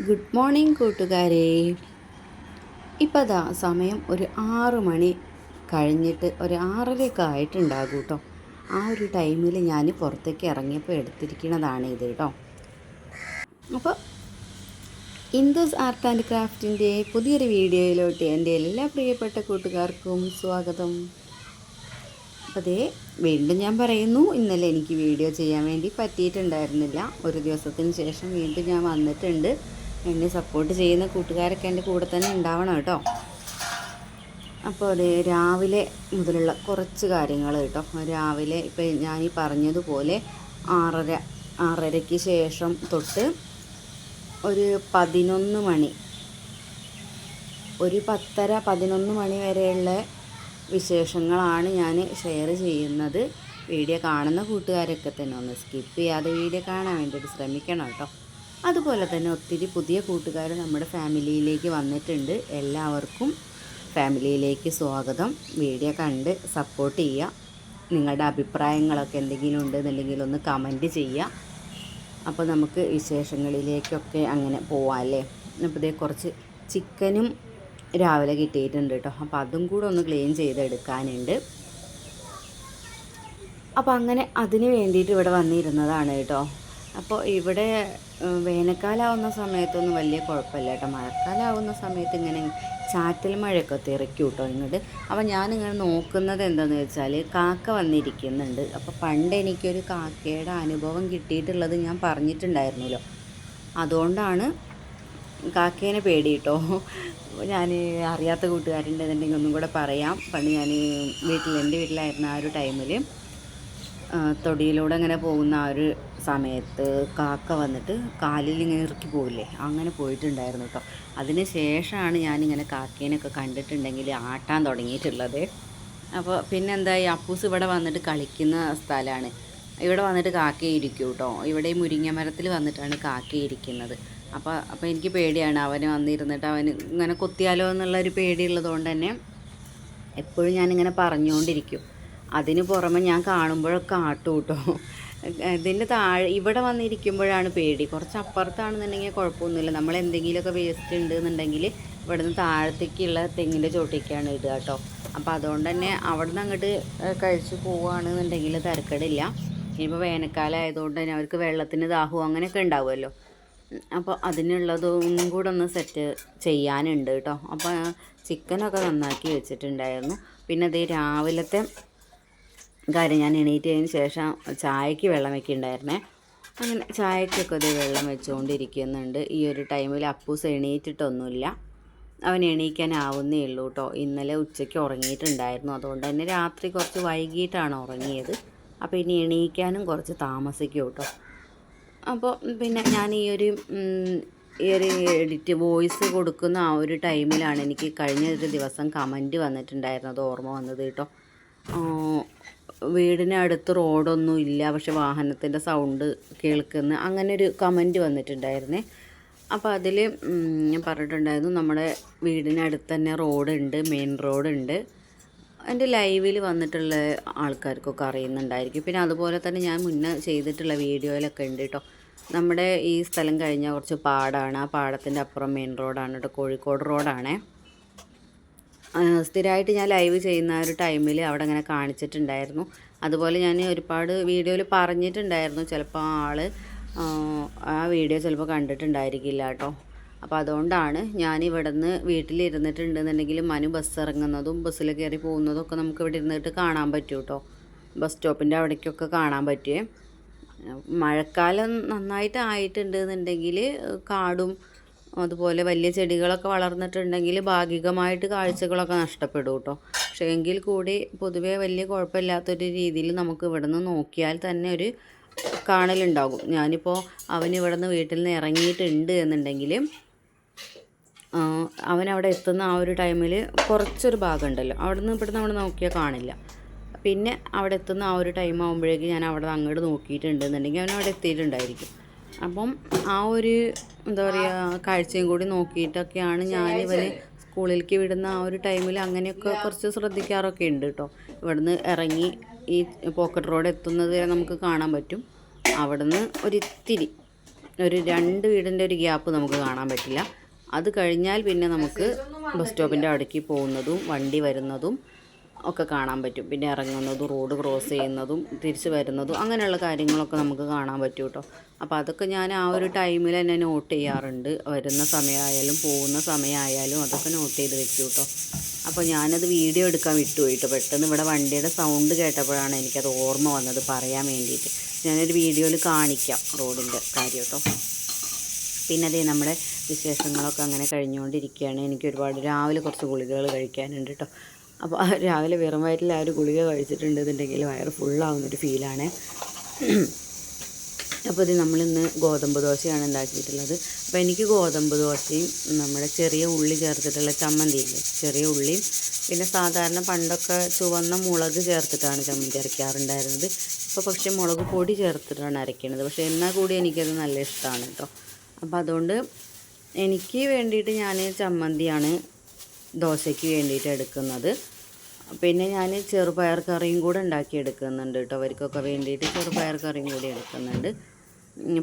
Good morning കൂട്ടുകാരെ. ഇപ്പോൾ അതാ സമയം ഒരു 6 മണി കഴിഞ്ഞിട്ട് ഒരു 6:30 ആയിട്ടുണ്ടാകും കേട്ടോ. ആ ഒരു ടൈമിൽ ഞാൻ പുറത്തേക്ക് ഇറങ്ങിയപ്പോൾ എടുത്തിരിക്കുന്നതാണ് ഇത് കേട്ടോ. അപ്പോൾ ഇന്ദുസ് ആർട്ട് ആൻഡ് ക്രാഫ്റ്റിൻ്റെ പുതിയൊരു വീഡിയോയിലോട്ട് എൻ്റെ എല്ലാ പ്രിയപ്പെട്ട കൂട്ടുകാർക്കും സ്വാഗതം. അപ്പോൾ അതേ വീണ്ടും ഞാൻ പറയുന്നു, ഇന്നലെ എനിക്ക് വീഡിയോ ചെയ്യാൻ വേണ്ടി പറ്റിയിട്ടുണ്ടായിരുന്നില്ല. ഒരു ദിവസത്തിന് ശേഷം വീണ്ടും ഞാൻ വന്നിട്ടുണ്ട്. എന്നെ സപ്പോർട്ട് ചെയ്യുന്ന കൂട്ടുകാരൊക്കെ എൻ്റെ കൂടെ തന്നെ ഉണ്ടാവണം കേട്ടോ. അപ്പോൾ അത് രാവിലെ മുതലുള്ള കുറച്ച് കാര്യങ്ങൾ കേട്ടോ. രാവിലെ ഇപ്പം ഞാൻ പറഞ്ഞതുപോലെ 6:30ക്ക് ശേഷം തൊട്ട് ഒരു 11 മണി, ഒരു 10:30-11 മണി വരെയുള്ള വിശേഷങ്ങളാണ് ഞാൻ ഷെയർ ചെയ്യുന്നത്. വീഡിയോ കാണുന്ന കൂട്ടുകാരൊക്കെ തന്നെ ഒന്ന് സ്കിപ്പ് ചെയ്യാതെ വീഡിയോ കാണാൻ വേണ്ടിയിട്ട് ശ്രമിക്കണം കേട്ടോ. അതുപോലെ തന്നെ ഒത്തിരി പുതിയ കൂട്ടുകാർ നമ്മുടെ ഫാമിലിയിലേക്ക് വന്നിട്ടുണ്ട്. എല്ലാവർക്കും ഫാമിലിയിലേക്ക് സ്വാഗതം. വീഡിയോ കണ്ട് സപ്പോർട്ട് ചെയ്യുക. നിങ്ങളുടെ അഭിപ്രായങ്ങളൊക്കെ എന്തെങ്കിലും ഉണ്ടെന്നുണ്ടെങ്കിൽ ഒന്ന് കമൻറ്റ് ചെയ്യുക. അപ്പോൾ നമുക്ക് വിശേഷങ്ങളിലേക്കൊക്കെ അങ്ങനെ പോവാം അല്ലേ. അപ്പോൾ ഇതേ കുറച്ച് ചിക്കനും രാവിലെ കിട്ടിയിട്ടുണ്ട് കേട്ടോ. അപ്പോൾ അതും കൂടെ ഒന്ന് ക്ലീൻ ചെയ്തെടുക്കാനുണ്ട്. അപ്പോൾ അങ്ങനെ അതിന് വേണ്ടിയിട്ട് ഇവിടെ വന്നിരുന്നതാണ് കേട്ടോ. അപ്പോൾ ഇവിടെ വേനൽക്കാലാവുന്ന സമയത്തൊന്നും വലിയ കുഴപ്പമില്ല കേട്ടോ. മഴക്കാലാവുന്ന സമയത്ത് ഇങ്ങനെ ചാറ്റൽ മഴയൊക്കെ തെറിക്കും കേട്ടോ ഇങ്ങോട്ട്. അപ്പോൾ ഞാനിങ്ങനെ നോക്കുന്നത് എന്താണെന്ന് വെച്ചാൽ കാക്ക വന്നിരിക്കുന്നുണ്ട്. അപ്പോൾ പണ്ട് എനിക്കൊരു കാക്കയുടെ അനുഭവം കിട്ടിയിട്ടുള്ളത് ഞാൻ പറഞ്ഞിട്ടുണ്ടായിരുന്നല്ലോ. അതുകൊണ്ടാണ് കാക്കേനെ പേടി കേട്ടോ. ഞാൻ അറിയാത്ത കൂട്ടുകാരുണ്ടെന്നുണ്ടെങ്കിൽ ഒന്നും കൂടെ പറയാം. പണ്ട് ഞാൻ എൻ്റെ വീട്ടിലായിരുന്ന ആ ഒരു ടൈമിൽ തൊടിയിലൂടെ അങ്ങനെ പോകുന്ന ആ ഒരു സമയത്ത് കാക്ക വന്നിട്ട് കാലിൽ ഇങ്ങനെ ഇറുക്കി പോവില്ലേ, അങ്ങനെ പോയിട്ടുണ്ടായിരുന്നു കേട്ടോ. അതിന് ശേഷമാണ് ഞാനിങ്ങനെ കാക്കേനൊക്കെ കണ്ടിട്ടുണ്ടെങ്കിൽ ആട്ടാൻ തുടങ്ങിയിട്ടുള്ളത്. അപ്പോൾ പിന്നെ എന്തായി, അപ്പൂസ് ഇവിടെ വന്നിട്ട് കളിക്കുന്ന സ്ഥലമാണ്. ഇവിടെ വന്നിട്ട് കാക്ക ഇരിക്കും കേട്ടോ. ഇവിടെ ഈ മുരിങ്ങ മരത്തിൽ വന്നിട്ടാണ് കാക്ക ഇരിക്കുന്നത്. അപ്പോൾ എനിക്ക് പേടിയാണ് അവന് വന്നിരുന്നിട്ട് അവന് ഇങ്ങനെ കൊത്തിയാലോ എന്നുള്ളൊരു പേടിയുള്ളത് കൊണ്ട് തന്നെ എപ്പോഴും ഞാനിങ്ങനെ പറഞ്ഞുകൊണ്ടിരിക്കും. അതിന് പുറമെ ഞാൻ കാണുമ്പോഴൊക്കെ ആട്ടും കേട്ടോ. ഇതിൻ്റെ താഴെ ഇവിടെ വന്നിരിക്കുമ്പോഴാണ് പേടി. കുറച്ച് അപ്പുറത്താണെന്നുണ്ടെങ്കിൽ കുഴപ്പമൊന്നുമില്ല. നമ്മൾ എന്തെങ്കിലുമൊക്കെ വേസ്റ്റ് ഉണ്ടെന്നുണ്ടെങ്കിൽ ഇവിടെ നിന്ന് താഴത്തേക്കുള്ള തെങ്ങിൻ്റെ ചോട്ടിലേക്കാണ് ഇടുക കേട്ടോ. അപ്പോൾ അതുകൊണ്ട് തന്നെ അവിടെ നിന്ന് അങ്ങോട്ട് കഴിച്ച് പോവുകയാണെന്നുണ്ടെങ്കിൽ തിരക്കേടില്ല. ഇനിയിപ്പോൾ വേനൽക്കാലം ആയതുകൊണ്ട് തന്നെ അവർക്ക് വെള്ളത്തിന് ദാഹവും അങ്ങനെയൊക്കെ ഉണ്ടാവുമല്ലോ. അപ്പോൾ അതിനുള്ളതൊന്നും കൂടെ ഒന്ന് സെറ്റ് ചെയ്യാനുണ്ട് കേട്ടോ. അപ്പോൾ ചിക്കനൊക്കെ നന്നാക്കി വെച്ചിട്ടുണ്ടായിരുന്നു. പിന്നെ അതേ രാവിലത്തെ കാര്യം, ഞാൻ എണീറ്റതിന് ശേഷം ചായക്ക് വെള്ളം വെക്കുന്നുണ്ടായിരുന്നേ. അങ്ങനെ ചായക്കൊക്കെ ഇത് വെള്ളം വെച്ചുകൊണ്ടിരിക്കുന്നുണ്ട്. ഈ ഒരു ടൈമിൽ അപ്പൂസ് എണീറ്റിട്ടൊന്നുമില്ല. അവൻ എണീക്കാനാവുന്നേ ഉള്ളൂ കേട്ടോ. ഇന്നലെ ഉച്ചയ്ക്ക് ഉറങ്ങിയിട്ടുണ്ടായിരുന്നു. അതുകൊണ്ട് തന്നെ രാത്രി കുറച്ച് വൈകിട്ടാണ് ഉറങ്ങിയത്. അപ്പോൾ ഇനി എണീക്കാനും കുറച്ച് താമസിക്കും കേട്ടോ. അപ്പോൾ പിന്നെ ഞാൻ ഈ ഒരു എഡിറ്റ് വോയിസ് കൊടുക്കുന്ന ആ ഒരു ടൈമിലാണ് എനിക്ക് കഴിഞ്ഞ ഒരു ദിവസം കമൻറ്റ് വന്നിട്ടുണ്ടായിരുന്നത് ഓർമ്മ വന്നത് കേട്ടോ. വീടിനടുത്ത് റോഡൊന്നും ഇല്ല, പക്ഷെ വാഹനത്തിൻ്റെ സൗണ്ട് കേൾക്കുന്ന അങ്ങനെ ഒരു കമൻറ്റ് വന്നിട്ടുണ്ടായിരുന്നേ. അപ്പോൾ അതിൽ ഞാൻ പറഞ്ഞിട്ടുണ്ടായിരുന്നു നമ്മുടെ വീടിനടുത്ത് തന്നെ റോഡുണ്ട്, മെയിൻ റോഡുണ്ട്. എൻ്റെ ലൈവിൽ വന്നിട്ടുള്ള ആൾക്കാർക്കൊക്കെ അറിയുന്നുണ്ടായിരിക്കും. പിന്നെ അതുപോലെ തന്നെ ഞാൻ മുന്നേ ചെയ്തിട്ടുള്ള വീഡിയോയിലൊക്കെ ഉണ്ട് കേട്ടോ. നമ്മുടെ ഈ സ്ഥലം കഴിഞ്ഞാൽ കുറച്ച് പാടാണ്. ആ പാടത്തിൻ്റെ അപ്പുറം മെയിൻ റോഡാണ് കേട്ടോ, കോഴിക്കോട് റോഡാണേ. സ്ഥിരമായിട്ട് ഞാൻ ലൈവ് ചെയ്യുന്ന ഒരു ടൈമിൽ അവിടെ അങ്ങനെ കാണിച്ചിട്ടുണ്ടായിരുന്നു. അതുപോലെ ഞാൻ ഒരുപാട് വീഡിയോയിൽ പറഞ്ഞിട്ടുണ്ടായിരുന്നു. ചിലപ്പോൾ ആ വീഡിയോ ചിലപ്പോൾ കണ്ടിട്ടുണ്ടായിരിക്കില്ല കേട്ടോ. അപ്പോൾ അതുകൊണ്ടാണ് ഞാൻ ഇവിടെ നിന്ന് വീട്ടിലിരുന്നിട്ടുണ്ടെന്നുണ്ടെങ്കിൽ മനു ബസ് ഇറങ്ങുന്നതും ബസ്സിൽ കയറി പോകുന്നതും ഒക്കെ നമുക്ക് ഇവിടെ ഇരുന്നിട്ട് കാണാൻ പറ്റും കേട്ടോ. ബസ് സ്റ്റോപ്പിൻ്റെ അവിടേക്കൊക്കെ കാണാൻ പറ്റുമേ. മഴക്കാലം നന്നായിട്ട് ആയിട്ടുണ്ടെന്നുണ്ടെങ്കിൽ കാടും അതുപോലെ വലിയ ചെടികളൊക്കെ വളർന്നിട്ടുണ്ടെങ്കിൽ ഭാഗികമായിട്ട് കാഴ്ചകളൊക്കെ നഷ്ടപ്പെടും കേട്ടോ. പക്ഷേ എങ്കിൽ കൂടി പൊതുവേ വലിയ കുഴപ്പമില്ലാത്തൊരു രീതിയിൽ നമുക്ക് ഇവിടെ നിന്ന് നോക്കിയാൽ തന്നെ ഒരു കാണലുണ്ടാകും. ഞാനിപ്പോൾ അവനിവിടെ നിന്ന് വീട്ടിൽ നിന്ന് ഇറങ്ങിയിട്ടുണ്ട് എന്നുണ്ടെങ്കിൽ അവനവിടെ എത്തുന്ന ആ ഒരു ടൈമിൽ കുറച്ചൊരു ഭാഗമുണ്ടല്ലോ, അവിടെ നിന്ന് ഇവിടെ നമ്മൾ നോക്കിയാൽ കാണില്ല. പിന്നെ അവിടെ എത്തുന്ന ആ ഒരു ടൈം ആകുമ്പോഴേക്ക് ഞാൻ അവിടെ അങ്ങോട്ട് നോക്കിയിട്ടുണ്ടെന്നുണ്ടെങ്കിൽ അവനവിടെ എത്തിയിട്ടുണ്ടായിരിക്കും. അപ്പം ആ ഒരു എന്താ പറയുക കാഴ്ചയും കൂടി നോക്കിയിട്ടൊക്കെയാണ് ഞാനിവന് സ്കൂളിലേക്ക് വിടുന്ന ആ ഒരു ടൈമിൽ അങ്ങനെയൊക്കെ കുറച്ച് ശ്രദ്ധിക്കാറൊക്കെ ഉണ്ട് കേട്ടോ. ഇവിടുന്ന് ഇറങ്ങി ഈ പോക്കറ്റ് റോഡ് എത്തുന്നത് വരെ നമുക്ക് കാണാൻ പറ്റും. അവിടെ നിന്ന് ഒരിത്തിരി ഒരു 2 വീടിൻ്റെ ഒരു ഗ്യാപ്പ് നമുക്ക് കാണാൻ പറ്റില്ല. അത് കഴിഞ്ഞാൽ പിന്നെ നമുക്ക് ബസ് സ്റ്റോപ്പിൻ്റെ അടുക്കി പോകുന്നതും വണ്ടി വരുന്നതും ഒക്കെ കാണാൻ പറ്റും. പിന്നെ ഇറങ്ങുന്നതും റോഡ് ക്രോസ് ചെയ്യുന്നതും തിരിച്ച് വരുന്നതും അങ്ങനെയുള്ള കാര്യങ്ങളൊക്കെ നമുക്ക് കാണാൻ പറ്റും കേട്ടോ. അപ്പോൾ അതൊക്കെ ഞാൻ ആ ഒരു ടൈമിൽ തന്നെ നോട്ട് ചെയ്യാറുണ്ട്. വരുന്ന സമയമായാലും പോകുന്ന സമയമായാലും അതൊക്കെ നോട്ട് ചെയ്ത് വെക്കും കേട്ടോ. അപ്പോൾ ഞാനത് വീഡിയോ എടുക്കാൻ വിട്ടുപോയിട്ട് പെട്ടെന്ന് ഇവിടെ വണ്ടിയുടെ സൗണ്ട് കേട്ടപ്പോഴാണ് എനിക്കത് ഓർമ്മ വന്നത് പറയാൻ വേണ്ടിയിട്ട്. ഞാനൊരു വീഡിയോയിൽ കാണിക്കാം റോഡിൻ്റെ കാര്യം കേട്ടോ. പിന്നെ അതേ നമ്മുടെ വിശേഷങ്ങളൊക്കെ അങ്ങനെ കഴിഞ്ഞുകൊണ്ടിരിക്കുകയാണ്. എനിക്ക് ഒരുപാട് രാവിലെ കുറച്ച് ഗുളികകൾ കഴിക്കാനുണ്ട് കേട്ടോ. അപ്പോൾ രാവിലെ വെറും വയറ്റിൽ ആ ഒരു ഗുളിക കഴിച്ചിട്ടുണ്ടെന്നുണ്ടെങ്കിൽ വയറ് ഫുള്ളാവുന്നൊരു ഫീലാണ്. അപ്പോൾ ഇത് നമ്മളിന്ന് ഗോതമ്പ് ദോശയാണ് ഉണ്ടാക്കിയിട്ടുള്ളത്. അപ്പോൾ എനിക്ക് ഗോതമ്പ് ദോശയും നമ്മുടെ ചെറിയ ഉള്ളി ചേർത്തിട്ടുള്ള ചമ്മന്തിയില്ലേ, ചെറിയ ഉള്ളിയും പിന്നെ സാധാരണ പണ്ടൊക്കെ ചുവന്ന മുളക് ചേർത്തിട്ടാണ് ചമ്മന്തി അരയ്ക്കാറുണ്ടായിരുന്നത്. ഇപ്പോൾ പക്ഷേ മുളക് പൊടി ചേർത്തിട്ടാണ് അരയ്ക്കുന്നത്. പക്ഷേ എന്നാൽ കൂടി എനിക്കത് നല്ല ഇഷ്ടമാണ് കേട്ടോ. അപ്പോൾ അതുകൊണ്ട് എനിക്ക് വേണ്ടിയിട്ട് ഞാൻ ചമ്മന്തിയാണ് ദോശയ്ക്ക് വേണ്ടിയിട്ട് എടുക്കുന്നത്. പിന്നെ ഞാൻ ചെറുപയർ കറിയും കൂടെ ഉണ്ടാക്കി എടുക്കുന്നുണ്ട് കേട്ടോ. അവർക്കൊക്കെ വേണ്ടിയിട്ട് ചെറുപയർ കറിയും കൂടി എടുക്കുന്നുണ്ട്.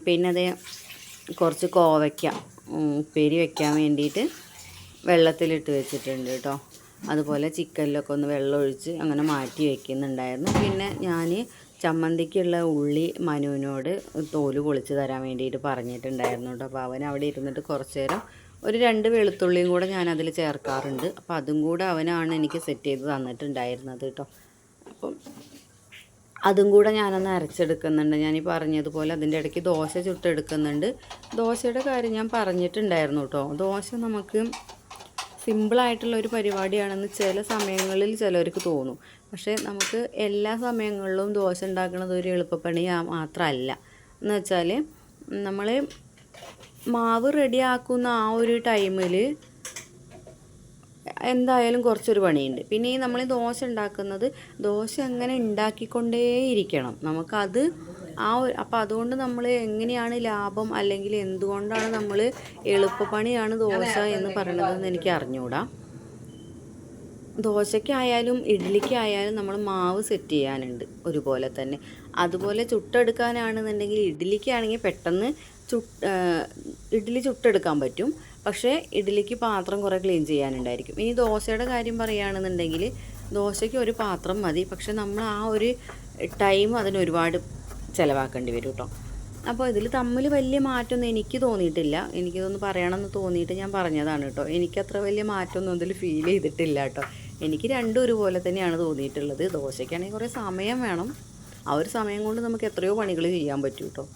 പിന്നെ അതേ കുറച്ച് കോവയ്ക്ക ഉപ്പേരി വെക്കാൻ വേണ്ടിയിട്ട് വെള്ളത്തിലിട്ട് വെച്ചിട്ടുണ്ട് കേട്ടോ. അതുപോലെ ചിക്കനിലൊക്കെ ഒന്ന് വെള്ളം ഒഴിച്ച് അങ്ങനെ മാറ്റി വയ്ക്കുന്നുണ്ടായിരുന്നു. പിന്നെ ഞാൻ ചമ്മന്തിക്കുള്ള ഉള്ളി മനുവിനോട് തോല് പൊളിച്ച് തരാൻ വേണ്ടിയിട്ട് പറഞ്ഞിട്ടുണ്ടായിരുന്നു കേട്ടോ. അപ്പോൾ അവൻ അവിടെ ഇരുന്നിട്ട് കുറച്ച് നേരം ഒരു 2 വെളുത്തുള്ളിയും കൂടെ ഞാനതിൽ ചേർക്കാറുണ്ട്. അപ്പോൾ അതും കൂടെ അവനാണ് എനിക്ക് സെറ്റ് ചെയ്ത് തന്നിട്ടുണ്ടായിരുന്നത് കേട്ടോ. അപ്പം അതും കൂടെ ഞാനൊന്ന് അരച്ചെടുക്കുന്നുണ്ട്. ഞാൻ ഈ പറഞ്ഞതുപോലെ അതിൻ്റെ ഇടയ്ക്ക് ദോശ ചുട്ടെടുക്കുന്നുണ്ട്. ദോശയുടെ കാര്യം ഞാൻ പറഞ്ഞിട്ടുണ്ടായിരുന്നു കേട്ടോ. ദോശ നമുക്ക് സിമ്പിളായിട്ടുള്ള ഒരു പരിപാടിയാണെന്ന് ചില സമയങ്ങളിൽ ചിലർക്ക് തോന്നും. പക്ഷേ നമുക്ക് എല്ലാ സമയങ്ങളിലും ദോശ ഉണ്ടാക്കുന്നത് ഒരു എളുപ്പപ്പണി മാത്രമല്ല. എന്ന് വെച്ചാൽ നമ്മൾ മാവ് റെഡിയാക്കുന്ന ആ ഒരു ടൈമിൽ എന്തായാലും കുറച്ചൊരു പണിയുണ്ട്. പിന്നെ ഈ നമ്മൾ ദോശ ഉണ്ടാക്കുന്നത് ദോശ എങ്ങനെ ഉണ്ടാക്കിക്കൊണ്ടേയിരിക്കണം നമുക്കത് അപ്പോൾ അതുകൊണ്ട് നമ്മൾ എങ്ങനെയാണ് ലാഭം അല്ലെങ്കിൽ എന്തുകൊണ്ടാണ് നമ്മൾ എളുപ്പപ്പണിയാണ് ദോശ എന്ന് പറയണതെന്ന് എനിക്ക് അറിഞ്ഞുകൂടാ. ദോശയ്ക്കായാലും ഇഡ്ഡലിക്കായാലും നമ്മൾ മാവ് സെറ്റ് ചെയ്യാനുണ്ട് ഒരുപോലെ തന്നെ. അതുപോലെ ചുട്ടെടുക്കാനാണെന്നുണ്ടെങ്കിൽ ഇഡ്ഡലിക്കാണെങ്കിൽ പെട്ടെന്ന് ഇഡ്ഡലി ചുട്ടെടുക്കാൻ പറ്റും. പക്ഷേ ഇഡ്ഡലിക്ക് പാത്രം കുറേ ക്ലീൻ ചെയ്യാനുണ്ടായിരിക്കും. ഇനി ദോശയുടെ കാര്യം പറയുകയാണെന്നുണ്ടെങ്കിൽ ദോശയ്ക്ക് ഒരു പാത്രം മതി. പക്ഷെ നമ്മൾ ആ ഒരു ടൈം അതിന് ഒരുപാട് ചിലവാക്കേണ്ടി വരും കേട്ടോ. അപ്പോൾ ഇതിൽ തമ്മിൽ വലിയ മാറ്റമൊന്നും എനിക്ക് തോന്നിയിട്ടില്ല. എനിക്കിതൊന്ന് പറയണമെന്ന് തോന്നിയിട്ട് ഞാൻ പറഞ്ഞതാണ് കേട്ടോ. എനിക്കത്ര വലിയ മാറ്റമൊന്നും ഇതിൽ ഫീൽ ചെയ്തിട്ടില്ല കേട്ടോ. എനിക്ക് രണ്ടും ഒരുപോലെ തന്നെയാണ് തോന്നിയിട്ടുള്ളത്. ദോശയ്ക്കാണെങ്കിൽ കുറേ സമയം വേണം. ആ ഒരു സമയം കൊണ്ട് നമുക്ക് എത്രയോ പണികൾ ചെയ്യാൻ പറ്റും കേട്ടോ.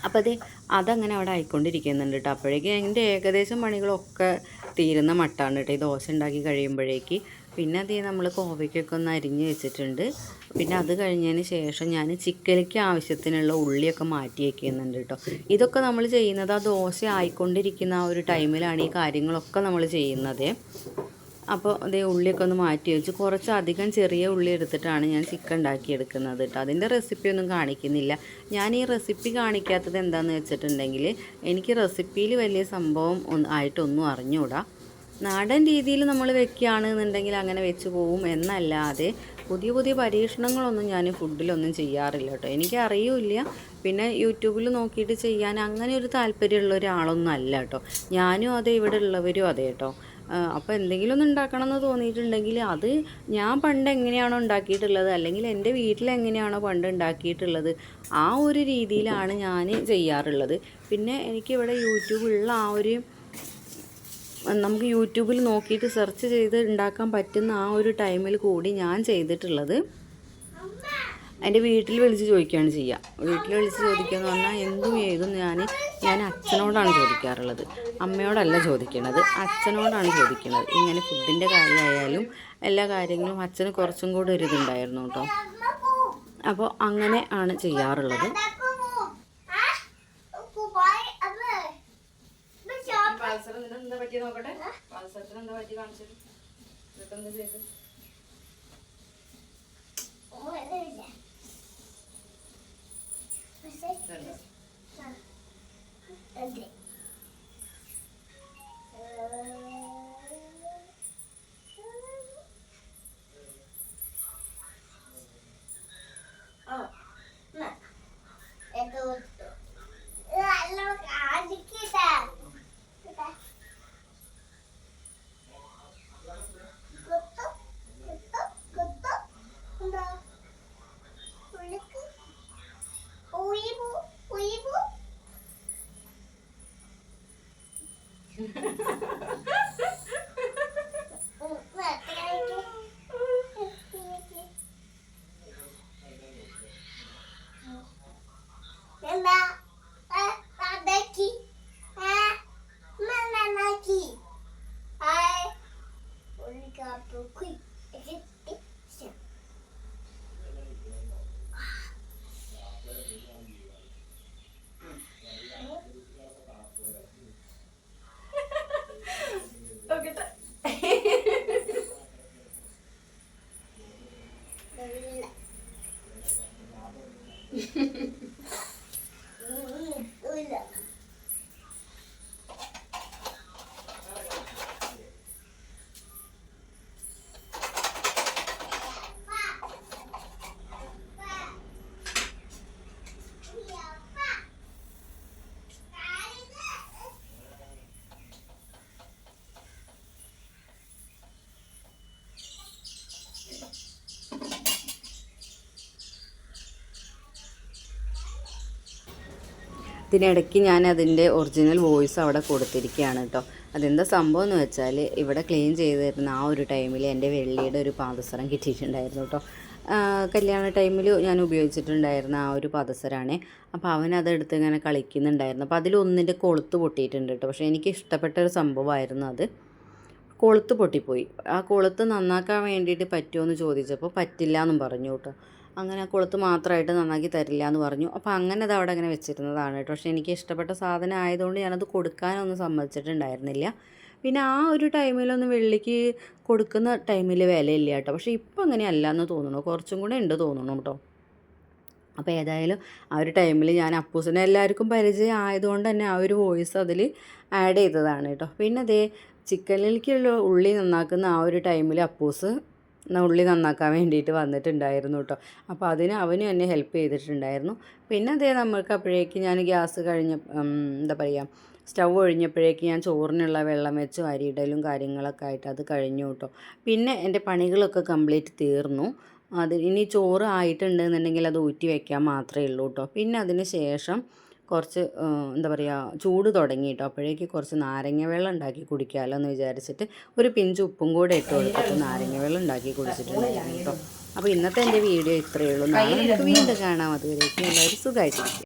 അപ്പോൾ അതങ്ങനെ അവിടെ ആയിക്കൊണ്ടിരിക്കുന്നുണ്ട് കേട്ടോ. അപ്പോഴേക്കും എൻ്റെ ഏകദേശം പണികളൊക്കെ തീരുന്ന മട്ടാണ് കേട്ടോ ഈ ദോശ ഉണ്ടാക്കി കഴിയുമ്പോഴേക്ക്. പിന്നെ നമ്മൾ കോവയ്ക്കൊക്കെ ഒന്ന് അരിഞ്ഞ് വെച്ചിട്ടുണ്ട്. പിന്നെ അത് കഴിഞ്ഞതിന് ശേഷം ഞാൻ ചിക്കനിലേക്ക് ആവശ്യത്തിനുള്ള ഉള്ളിയൊക്കെ മാറ്റി വയ്ക്കുന്നുണ്ട് കേട്ടോ. ഇതൊക്കെ നമ്മൾ ചെയ്യുന്നത് ആ ദോശ ആയിക്കൊണ്ടിരിക്കുന്ന ആ ഒരു ടൈമിലാണ് ഈ കാര്യങ്ങളൊക്കെ നമ്മൾ ചെയ്യുന്നത്. അപ്പോൾ ഉള്ളിയൊക്കെ ഒന്ന് മാറ്റി വെച്ച് കുറച്ചധികം ചെറിയ ഉള്ളി എടുത്തിട്ടാണ് ഞാൻ ചിക്കൻ ഉണ്ടാക്കിയെടുക്കുന്നത് കേട്ടോ. അതിൻ്റെ റെസിപ്പിയൊന്നും കാണിക്കുന്നില്ല. ഞാൻ ഈ റെസിപ്പി കാണിക്കാത്തത് എന്താണെന്ന് വെച്ചിട്ടുണ്ടെങ്കിൽ എനിക്ക് റെസിപ്പിയിൽ വലിയ സംഭവം ആയിട്ടൊന്നും അറിഞ്ഞുകൂടാ. നാടൻ രീതിയിൽ നമ്മൾ വെക്കുകയാണെന്നുണ്ടെങ്കിൽ അങ്ങനെ വെച്ച് പോവും എന്നല്ലാതെ പുതിയ പുതിയ പരീക്ഷണങ്ങളൊന്നും ഞാൻ ഫുഡിലൊന്നും ചെയ്യാറില്ല കേട്ടോ. എനിക്കറിയില്ല. പിന്നെ യൂട്യൂബിൽ നോക്കിയിട്ട് ചെയ്യാൻ അങ്ങനെ ഒരു താല്പര്യമുള്ള ഒരാളൊന്നും അല്ല കേട്ടോ. ഞാനും അതെ, ഇവിടെ ഉള്ളവരും അതെ കേട്ടോ. അപ്പോൾ എന്തെങ്കിലും ഒന്ന് ഉണ്ടാക്കണം എന്ന് തോന്നിയിട്ടുണ്ടെങ്കിൽ അത് ഞാൻ പണ്ട് എങ്ങനെയാണോ ഉണ്ടാക്കിയിട്ടുള്ളത് അല്ലെങ്കിൽ എൻ്റെ വീട്ടിൽ എങ്ങനെയാണോ പണ്ട് ഉണ്ടാക്കിയിട്ടുള്ളത് ആ ഒരു രീതിയിലാണ് ഞാൻ ചെയ്യാറുള്ളത്. പിന്നെ എനിക്കിവിടെ യൂട്യൂബുള്ള നമുക്ക് യൂട്യൂബിൽ നോക്കിയിട്ട് സെർച്ച് ചെയ്ത് ഉണ്ടാക്കാൻ പറ്റുന്ന ആ ഒരു ടൈമിൽ കൂടി ഞാൻ ചെയ്തിട്ടുള്ളത് എൻ്റെ വീട്ടിൽ വിളിച്ച് ചോദിക്കുകയാണ് ചെയ്യുക. വീട്ടിൽ വിളിച്ച് ചോദിക്കുക എന്ന് പറഞ്ഞാൽ എന്തും ഏതും ഞാൻ അച്ഛനോടാണ് ചോദിക്കാറുള്ളത്. അമ്മയോടല്ല ചോദിക്കുന്നത്, അച്ഛനോടാണ് ചോദിക്കുന്നത്. ഇങ്ങനെ ഫുഡിൻ്റെ കാര്യമായാലും എല്ലാ കാര്യങ്ങളും അച്ഛന് കുറച്ചും കൂടെ ഒരു ഇതുണ്ടായിരുന്നു കേട്ടോ. അപ്പോൾ അങ്ങനെ ആണ് ചെയ്യാറുള്ളത്. എന്താ പറ്റി നോക്കട്ടെ, എന്താ പറ്റി കാണിച്ചത് ഇതിനിടയ്ക്ക് ഞാൻ അതിൻ്റെ ഒറിജിനൽ വോയിസ് അവിടെ കൊടുത്തിരിക്കുകയാണ് കേട്ടോ. അതെന്താ സംഭവം എന്ന് വെച്ചാൽ ഇവിടെ ക്ലീൻ ചെയ്ത് തരുന്ന ആ ഒരു ടൈമിൽ എൻ്റെ വെള്ളിയുടെ ഒരു പാദസരം കിട്ടിയിട്ടുണ്ടായിരുന്നു കേട്ടോ. കല്യാണ ടൈമിൽ ഞാൻ ഉപയോഗിച്ചിട്ടുണ്ടായിരുന്ന ആ ഒരു പാദസരമാണ്. അപ്പോൾ അവനതെടുത്ത് ഇങ്ങനെ കളിക്കുന്നുണ്ടായിരുന്നു. അപ്പോൾ അതിലൊന്നിൻ്റെ കൊളുത്ത് പൊട്ടിയിട്ടുണ്ട് കേട്ടോ. പക്ഷേ എനിക്ക് ഇഷ്ടപ്പെട്ട ഒരു സംഭവമായിരുന്നു അത്. കൊളുത്ത് പൊട്ടിപ്പോയി. ആ കൊളുത്ത് നന്നാക്കാൻ വേണ്ടിയിട്ട് പറ്റുമോ എന്ന് ചോദിച്ചപ്പോൾ പറ്റില്ല എന്നും പറഞ്ഞു കേട്ടോ. അങ്ങനെ ആ കൊളുത്ത് മാത്രമായിട്ട് നന്നാക്കി തരില്ല എന്ന് പറഞ്ഞു. അപ്പോൾ അങ്ങനെ അത് അവിടെ അങ്ങനെ വെച്ചിരുന്നതാണ് കേട്ടോ. പക്ഷേ എനിക്ക് ഇഷ്ടപ്പെട്ട സാധനം ആയതുകൊണ്ട് ഞാനത് കൊടുക്കാനൊന്നും സമ്മതിച്ചിട്ടുണ്ടായിരുന്നില്ല. പിന്നെ ആ ഒരു ടൈമിലൊന്നും വെള്ളിക്ക് കൊടുക്കുന്ന ടൈമിൽ വിലയില്ല കേട്ടോ. പക്ഷേ ഇപ്പം അങ്ങനെയല്ല എന്ന് തോന്നുന്നു, കുറച്ചും കൂടെ ഉണ്ട് തോന്നുന്നു കേട്ടോ. അപ്പോൾ ഏതായാലും ആ ഒരു ടൈമിൽ ഞാൻ അപ്പൂസിനെ എല്ലാവർക്കും പരിചയം ആയതുകൊണ്ട് തന്നെ ആ ഒരു വോയിസ് അതിൽ ആഡ് ചെയ്തതാണ് കേട്ടോ. പിന്നെ അതേ ചിക്കനിലേക്കുള്ള ഉള്ളി നന്നാക്കുന്ന ആ ഒരു ടൈമിൽ അപ്പൂസ് ഉള്ളി നന്നാക്കാൻ വേണ്ടിയിട്ട് വന്നിട്ടുണ്ടായിരുന്നു കേട്ടോ. അപ്പോൾ അവനും എന്നെ ഹെൽപ്പ് ചെയ്തിട്ടുണ്ടായിരുന്നു. പിന്നെ അതേ നമ്മൾക്ക് അപ്പോഴേക്ക് ഞാൻ ഗ്യാസ് എന്താ പറയുക, സ്റ്റൗ ഒഴിഞ്ഞപ്പോഴേക്ക് ഞാൻ ചോറിനുള്ള വെള്ളം വെച്ച് അരിയിടലും കാര്യങ്ങളൊക്കെ ആയിട്ട് അത് കഴിഞ്ഞു കേട്ടോ. പിന്നെ എൻ്റെ പണികളൊക്കെ കംപ്ലീറ്റ് തീർന്നു. ഇനി ചോറ് ആയിട്ടുണ്ടെന്നുണ്ടെങ്കിൽ അത് ഊറ്റി വയ്ക്കാൻ മാത്രമേ ഉള്ളൂ കേട്ടോ. പിന്നെ അതിന് ശേഷം കുറച്ച് എന്താ പറയുക, ചൂട് തുടങ്ങി കേട്ടോ. അപ്പോഴേക്ക് കുറച്ച് നാരങ്ങ വെള്ളം ഉണ്ടാക്കി കുടിക്കാമല്ലോ എന്ന് വിചാരിച്ചിട്ട് ഒരു പിഞ്ച് ഉപ്പും കൂടെ ഇട്ട് കൊടുത്തിട്ട് നാരങ്ങ വെള്ളം ഉണ്ടാക്കി കുടിച്ചിട്ടുണ്ടായിരുന്നു കേട്ടോ. അപ്പോൾ ഇന്നത്തെ എൻ്റെ വീഡിയോ ഇത്രയേ ഉള്ളൂ. നാളെ നമുക്ക് വീണ്ടും കാണാം. അതുവരേക്കും എല്ലാവരും സുഖമായിട്ടിരിക്കും.